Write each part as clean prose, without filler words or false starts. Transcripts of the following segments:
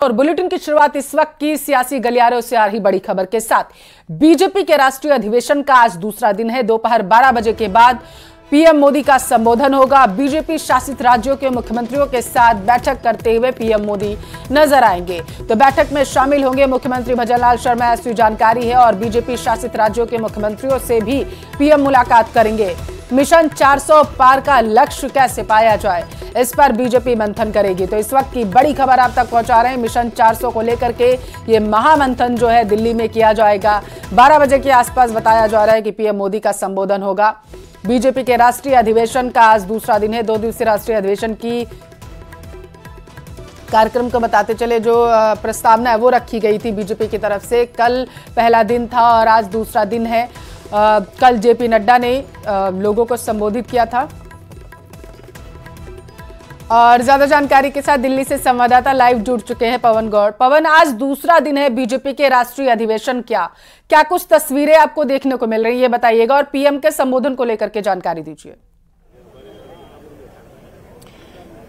और बुलेटिन की शुरुआत इस वक्त की सियासी गलियारों से आ रही बड़ी खबर के साथ। बीजेपी के राष्ट्रीय अधिवेशन का आज दूसरा दिन है। दोपहर 12 बजे के बाद पीएम मोदी का संबोधन होगा। बीजेपी शासित राज्यों के मुख्यमंत्रियों के साथ बैठक करते हुए पीएम मोदी नजर आएंगे। तो बैठक में शामिल होंगे मुख्यमंत्री भजनलाल शर्मा, ऐसी जानकारी है। और बीजेपी शासित राज्यों के मुख्यमंत्रियों से भी पीएम मुलाकात करेंगे। मिशन 400 पार का लक्ष्य कैसे पाया जाए, इस पर बीजेपी मंथन करेगी। तो इस वक्त की बड़ी खबर आप तक पहुंचा रहे हैं। मिशन 400 को लेकर के ये महामंथन जो है दिल्ली में किया जाएगा। 12 बजे के आसपास बताया जा रहा है कि पीएम मोदी का संबोधन होगा। बीजेपी के राष्ट्रीय अधिवेशन का आज दूसरा दिन है। 2 दिवसीय राष्ट्रीय अधिवेशन की कार्यक्रम को बताते चले, जो प्रस्तावना है वो रखी गई थी बीजेपी की तरफ से। कल पहला दिन था और आज दूसरा दिन है। कल जेपी नड्डा ने लोगों को संबोधित किया था। और ज्यादा जानकारी के साथ दिल्ली से संवाददाता लाइव जुड़ चुके हैं पवन गौड़। पवन, आज दूसरा दिन है बीजेपी के राष्ट्रीय अधिवेशन, क्या कुछ तस्वीरें आपको देखने को मिल रही है बताइएगा, और पीएम के संबोधन को लेकर के जानकारी दीजिए।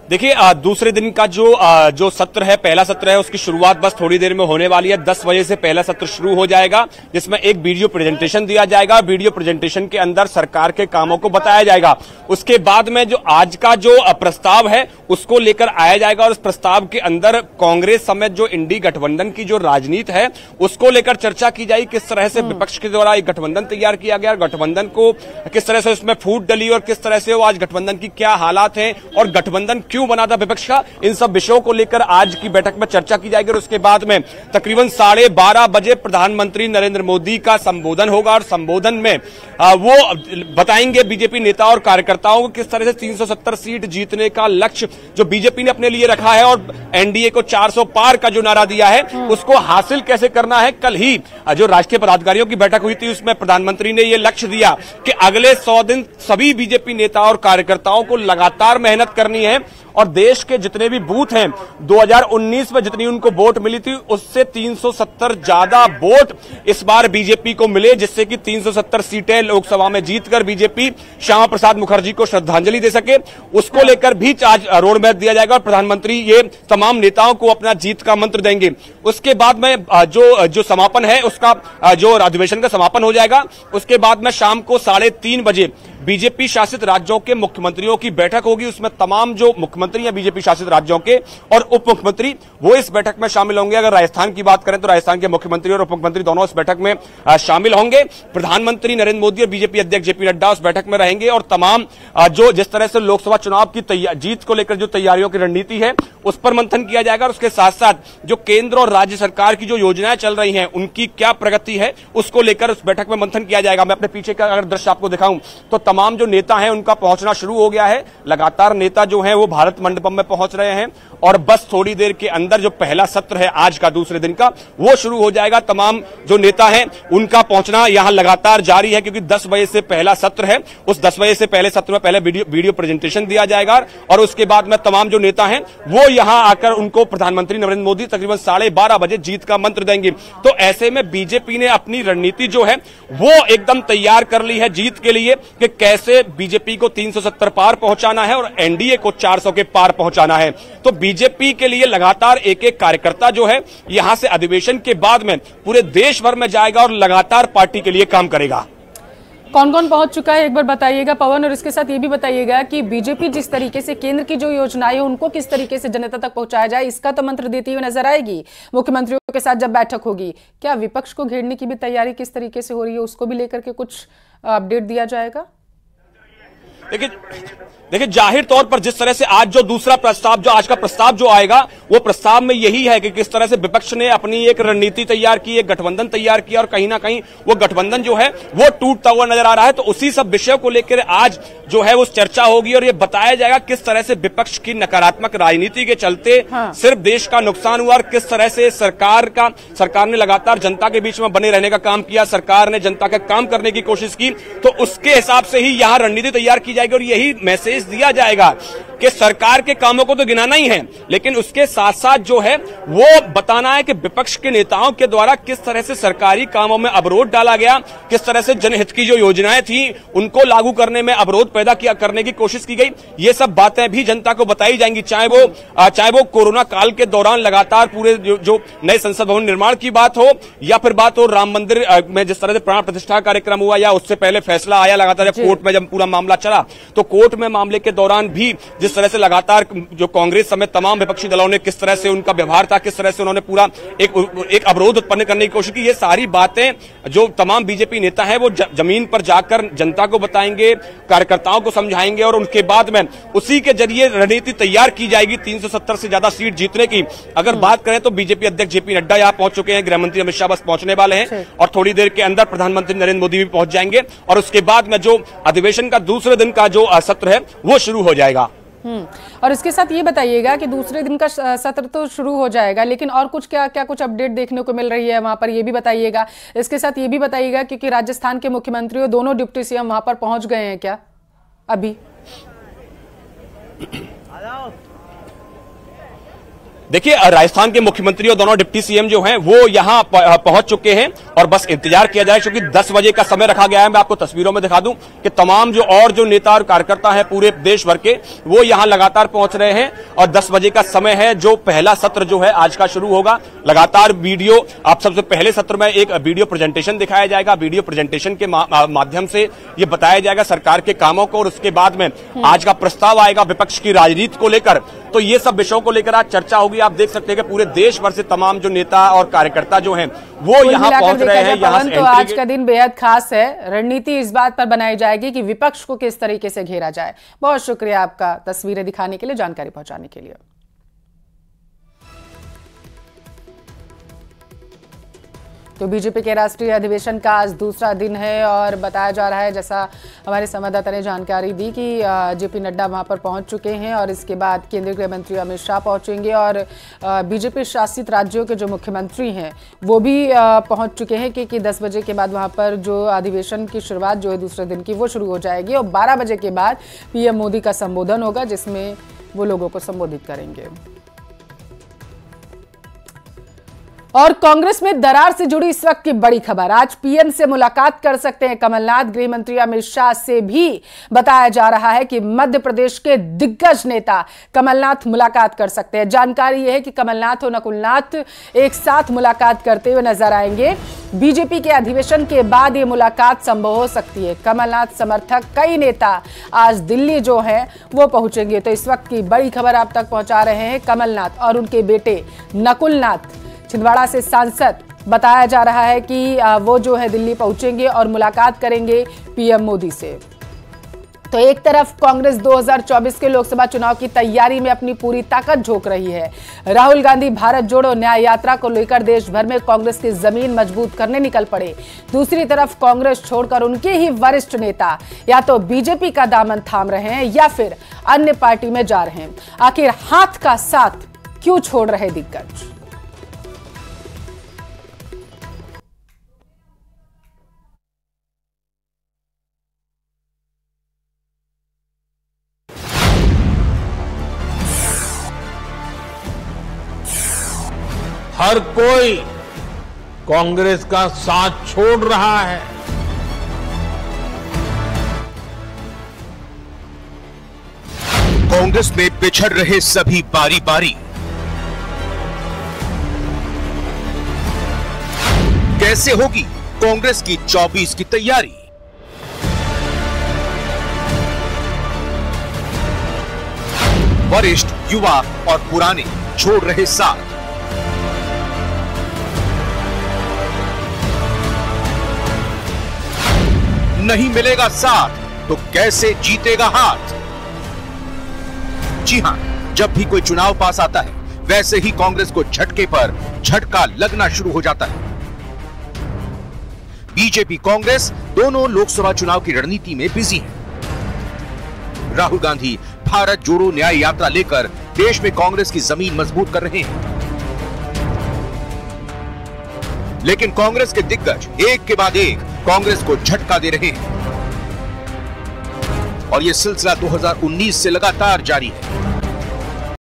देखिए, दूसरे दिन का जो सत्र है, पहला सत्र है, उसकी शुरुआत बस थोड़ी देर में होने वाली है। 10 बजे से पहला सत्र शुरू हो जाएगा, जिसमें एक वीडियो प्रेजेंटेशन दिया जाएगा। वीडियो प्रेजेंटेशन के अंदर सरकार के कामों को बताया जाएगा। उसके बाद में जो आज का जो प्रस्ताव है उसको लेकर आया जाएगा, और उस प्रस्ताव के अंदर कांग्रेस समेत जो इंडी गठबंधन की जो राजनीति है उसको लेकर चर्चा की जाएगी। किस तरह से विपक्ष के द्वारा एक गठबंधन तैयार किया गया, गठबंधन को किस तरह से उसमें फूट डली, और किस तरह से वो आज गठबंधन की क्या हालात हैं, और गठबंधन क्यों बना था विपक्ष का, इन सब विषयों को लेकर आज की बैठक में चर्चा की जाएगी। और उसके बाद में तकरीबन 12:30 बजे प्रधानमंत्री नरेंद्र मोदी का संबोधन होगा, और संबोधन में वो बताएंगे बीजेपी नेता और कार्यकर्ताओं को किस तरह से 370 सीट जीतने का लक्ष्य जो बीजेपी ने अपने लिए रखा है, और एनडीए को 400 पार का जो नारा दिया है उसको हासिल कैसे करना है। कल ही जो राष्ट्रीय पदाधिकारियों की बैठक हुई थी उसमें प्रधानमंत्री ने यह लक्ष्य दिया कि अगले 100 दिन सभी बीजेपी नेता और कार्यकर्ताओं को लगातार मेहनत करनी है, और देश के जितने भी बूथ हैं 2019 में जितनी उनको वोट मिली थी उससे 370 ज्यादा वोट इस बार बीजेपी को मिले, जिससे कि 370 सीटें लोकसभा में जीतकर बीजेपी श्यामा प्रसाद मुखर्जी को श्रद्धांजलि दे सके। उसको लेकर भी आज रोड मैप दिया जाएगा, और प्रधानमंत्री ये तमाम नेताओं को अपना जीत का मंत्र देंगे। उसके बाद में जो समापन है उसका जो अधिवेशन का समापन हो जाएगा। उसके बाद में शाम को 3:30 बजे बीजेपी शासित राज्यों के मुख्यमंत्रियों की बैठक होगी। उसमें तमाम जो मुख्यमंत्री हैं बीजेपी शासित राज्यों के और उप मुख्यमंत्री वो इस बैठक में शामिल होंगे। अगर राजस्थान की बात करें तो राजस्थान के मुख्यमंत्री और उप मुख्यमंत्री दोनों इस बैठक में शामिल होंगे। प्रधानमंत्री नरेंद्र मोदी और बीजेपी अध्यक्ष जेपी नड्डा उस बैठक में रहेंगे, और तमाम जो जिस तरह से लोकसभा चुनाव की जीत को लेकर जो तैयारियों की रणनीति है उस पर मंथन किया जाएगा। और उसके साथ साथ जो केंद्र और राज्य सरकार की जो योजनाएं चल रही हैं उनकी क्या प्रगति है उसको लेकर उस बैठक में मंथन किया जाएगा। मैं अपने पीछे का अगर दृश्य आपको दिखाऊं तो तमाम जो नेता हैं उनका पहुंचना शुरू हो गया है। लगातार नेता जो हैं वो भारत मंडपम में पहुंच रहे हैं, और बस थोड़ी देर के अंदर जो पहला सत्र है आज का दूसरे दिन का वो शुरू हो जाएगा। तमाम जो नेता हैं उनका पहुंचना यहां लगातार जारी है, क्योंकि 10 बजे से पहला सत्र है। उस 10 बजे से पहले सत्र में पहले वीडियो प्रेजेंटेशन दिया जाएगा, और उसके बाद में तमाम जो नेता हैं वो यहां आकर उनको प्रधानमंत्री नरेंद्र मोदी तकरीबन 12:30 बजे जीत का मंत्र देंगे। तो ऐसे में बीजेपी ने अपनी रणनीति जो है वो एकदम तैयार कर ली है जीत के लिए, कि कैसे बीजेपी को 370 पार पहुंचाना है और एनडीए को 400 के पार पहुंचाना है। तो बीजेपी के लिए लगातार एक एक कार्यकर्ता जो है यहां से अधिवेशन के बाद में पूरे देश भर में जाएगा और लगातार पार्टी के लिए काम करेगा। कौन कौन पहुंच चुका है एक बार बताइएगा पवन, और इसके साथ ये भी बताइएगा कि बीजेपी जिस तरीके से केंद्र की जो योजनाएं है उनको किस तरीके से जनता तक पहुंचाया जाए, इसका तो मंत्र देती हुई नजर आएगी मुख्यमंत्रियों के साथ जब बैठक होगी। क्या विपक्ष को घेरने की भी तैयारी किस तरीके से हो रही है, उसको भी लेकर के कुछ अपडेट दिया जाएगा? देखिए, जाहिर तौर पर जिस तरह से आज जो दूसरा प्रस्ताव जो आज का प्रस्ताव जो आएगा वो प्रस्ताव में यही है कि किस तरह से विपक्ष ने अपनी एक रणनीति तैयार की, एक गठबंधन तैयार किया, और कहीं ना कहीं वो गठबंधन जो है वो टूटता हुआ नजर आ रहा है। तो उसी सब विषयों को लेकर आज जो है वो चर्चा होगी, और ये बताया जाएगा किस तरह से विपक्ष की नकारात्मक राजनीति के चलते सिर्फ देश का नुकसान हुआ, और किस तरह से सरकार ने लगातार जनता के बीच में बने रहने का काम किया, सरकार ने जनता का काम करने की कोशिश की। तो उसके हिसाब से ही यहाँ रणनीति तैयार की जाएगी, और यही मैसेज दिया जाएगा कि सरकार के कामों को तो गिनाना ही है, लेकिन उसके साथ साथ जो है वो बताना है कि विपक्ष के नेताओं के द्वारा किस तरह से सरकारी कामों में अवरोध डाला गया, किस तरह से जनहित की जो योजनाएं थी उनको लागू करने में अवरोध पैदा करने की कोशिश की गई। ये सब बातें भी जनता को बताई जाएंगी, चाहे वो कोरोना काल के दौरान लगातार पूरे जो नए संसद भवन निर्माण की बात हो, या फिर बात हो राम मंदिर में जिस तरह से प्राण प्रतिष्ठा कार्यक्रम हुआ, या उससे पहले फैसला आया लगातार कोर्ट में जब पूरा मामला चला, तो कोर्ट में मामले के दौरान भी जिस तरह से लगातार जो कांग्रेस समेत तमाम विपक्षी दलों ने किस तरह से उनका व्यवहार था, किस तरह से उन्होंने पूरा एक अवरोध उत्पन्न करने की कोशिश की, ये सारी बातें जो तमाम बीजेपी नेता हैं वो जमीन पर जाकर जनता को बताएंगे, कार्यकर्ताओं को समझाएंगे, और उनके बाद में उसी के जरिए रणनीति तैयार की जाएगी 370 से ज्यादा सीट जीतने की। अगर बात करें तो बीजेपी अध्यक्ष जेपी नड्डा यहां पहुंच चुके हैं, गृह मंत्री अमित शाह बस पहुंचने वाले हैं, और थोड़ी देर के अंदर प्रधानमंत्री नरेंद्र मोदी भी पहुंच जाएंगे, और उसके बाद में जो अधिवेशन का दूसरे दिन का जो सत्र है वो शुरू हो जाएगा। और इसके साथ ये बताइएगा कि दूसरे दिन का सत्र तो शुरू हो जाएगा, लेकिन और कुछ क्या कुछ अपडेट देखने को मिल रही है वहां पर, ये भी बताइएगा। इसके साथ ये भी बताइएगा क्योंकि राजस्थान के मुख्यमंत्री और दोनों डिप्टी सीएम वहां पर पहुंच गए हैं क्या अभी? देखिए, राजस्थान के मुख्यमंत्री और दोनों डिप्टी सीएम जो हैं वो यहां पहुंच चुके हैं, और बस इंतजार किया जाए, क्योंकि 10 बजे का समय रखा गया है। मैं आपको तस्वीरों में दिखा दूं कि तमाम जो नेता और कार्यकर्ता हैं पूरे देश भर के, वो यहां लगातार पहुंच रहे हैं, और 10 बजे का समय है जो पहला सत्र जो है आज का शुरू होगा। लगातार वीडियो, आप सबसे पहले सत्र में एक वीडियो प्रेजेंटेशन दिखाया जाएगा, वीडियो प्रेजेंटेशन के माध्यम से ये बताया जाएगा सरकार के कामों को, और उसके बाद में आज का प्रस्ताव आएगा विपक्ष की राजनीति को लेकर। तो ये सब विषयों को लेकर आज चर्चा होगी। आप देख सकते हैं कि पूरे देश भर से तमाम जो नेता और कार्यकर्ता जो हैं वो यहाँ पहुंच रहे हैं। यहाँ से तो आज का दिन बेहद खास है, रणनीति इस बात पर बनाई जाएगी कि विपक्ष को किस तरीके से घेरा जाए। बहुत शुक्रिया आपका तस्वीरें दिखाने के लिए, जानकारी पहुंचाने के लिए। तो बीजेपी के राष्ट्रीय अधिवेशन का आज दूसरा दिन है, और बताया जा रहा है, जैसा हमारे संवाददाता ने जानकारी दी, कि जेपी नड्डा वहां पर पहुंच चुके हैं, और इसके बाद केंद्रीय गृह मंत्री अमित शाह पहुंचेंगे, और बीजेपी शासित राज्यों के जो मुख्यमंत्री हैं वो भी पहुंच चुके हैं, क्योंकि 10 बजे के बाद वहां पर जो अधिवेशन की शुरुआत जो है दूसरे दिन की वो शुरू हो जाएगी, और 12 बजे के बाद पीएम मोदी का संबोधन होगा, जिसमें वो लोगों को संबोधित करेंगे। और कांग्रेस में दरार से जुड़ी इस वक्त की बड़ी खबर, आज पीएम से मुलाकात कर सकते हैं कमलनाथ। गृह मंत्री अमित शाह से भी बताया जा रहा है कि मध्य प्रदेश के दिग्गज नेता कमलनाथ मुलाकात कर सकते हैं। जानकारी यह है कि कमलनाथ और नकुलनाथ एक साथ मुलाकात करते हुए नजर आएंगे। बीजेपी के अधिवेशन के बाद ये मुलाकात संभव हो सकती है। कमलनाथ समर्थक कई नेता आज दिल्ली जो है वो पहुंचेंगे। तो इस वक्त की बड़ी खबर आप तक पहुंचा रहे हैं कमलनाथ और उनके बेटे नकुलनाथ। छिंदवाड़ा से सांसद बताया जा रहा है कि वो जो है दिल्ली पहुंचेंगे और मुलाकात करेंगे पीएम मोदी से। तो एक तरफ कांग्रेस 2024 के लोकसभा चुनाव की तैयारी में अपनी पूरी ताकत झोंक रही है। राहुल गांधी भारत जोड़ो न्याय यात्रा को लेकर देश भर में कांग्रेस की जमीन मजबूत करने निकल पड़े। दूसरी तरफ कांग्रेस छोड़कर उनके ही वरिष्ठ नेता या तो बीजेपी का दामन थाम रहे हैं या फिर अन्य पार्टी में जा रहे हैं। आखिर हाथ का साथ क्यों छोड़ रहे दिग्गज? हर कोई कांग्रेस का साथ छोड़ रहा है। कांग्रेस में पिछड़ रहे सभी बारी बारी। कैसे होगी कांग्रेस की 24 की तैयारी? वरिष्ठ, युवा और पुराने छोड़ रहे साथ। नहीं मिलेगा साथ तो कैसे जीतेगा हाथ? जी हां, जब भी कोई चुनाव पास आता है वैसे ही कांग्रेस को झटके पर झटका लगना शुरू हो जाता है। बीजेपी कांग्रेस दोनों लोकसभा चुनाव की रणनीति में बिजी है। राहुल गांधी भारत जोड़ो न्याय यात्रा लेकर देश में कांग्रेस की जमीन मजबूत कर रहे हैं, लेकिन कांग्रेस के दिग्गज एक के बाद एक कांग्रेस को झटका दे रहे हैं। और यह सिलसिला 2019 से लगातार जारी है।